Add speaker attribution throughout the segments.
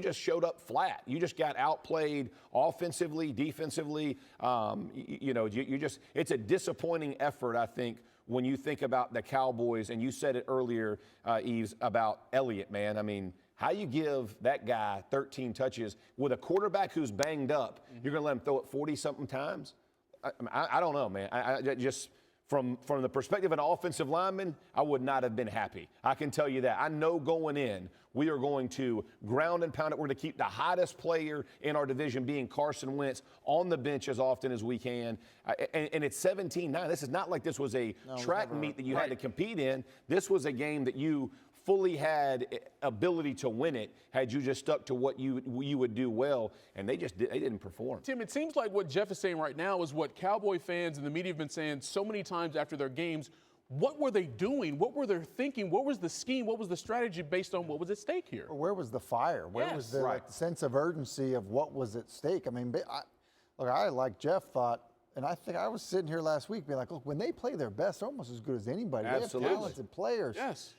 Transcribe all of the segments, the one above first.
Speaker 1: just showed up flat. You just got outplayed offensively, defensively. It's a disappointing effort, I think, when you think about the Cowboys, and you said it earlier, Eves, about Elliott, man. I mean, how you give that guy 13 touches with a quarterback who's banged up, you're going to let him throw it 40-something times? I don't know, man. I just from the perspective of an offensive lineman, I would not have been happy. I can tell you that. I know going in, we are going to ground and pound it. We're going to keep the hottest player in our division, being Carson Wentz, on the bench as often as we can. And it's 17-9. This is not like this was a track meet that you had to compete in. This was a game that you fully had ability to win it had you just stuck to what you would do well, and they didn't perform.
Speaker 2: Tim, it seems like what Jeff is saying right now is what Cowboy fans and the media have been saying so many times after their games. What were they doing? What were they thinking? What was the scheme? What was the strategy based on what was at stake here?
Speaker 3: Where was the fire? Where was the sense of urgency of what was at stake? I mean, I, like Jeff, thought, and I think I was sitting here last week being like, look, when they play their best, they're almost as good as anybody.
Speaker 1: Absolutely.
Speaker 3: They have talented players.
Speaker 2: Yes.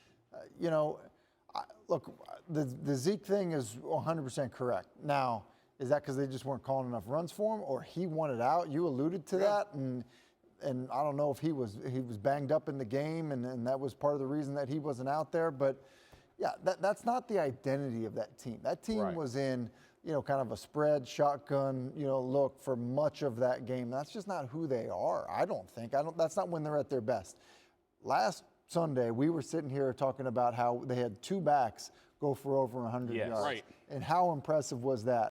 Speaker 3: Look, the Zeke thing is 100% correct. Now, is that because they just weren't calling enough runs for him, or he wanted out? You alluded to that, and I don't know if he was banged up in the game, and that was part of the reason that he wasn't out there. But yeah, that's not the identity of that team. That team was in, kind of a spread shotgun, look for much of that game. That's just not who they are. I don't think. That's not when they're at their best. Last Sunday, we were sitting here talking about how they had two backs go for over 100 yards.
Speaker 2: Right.
Speaker 3: And how impressive was that?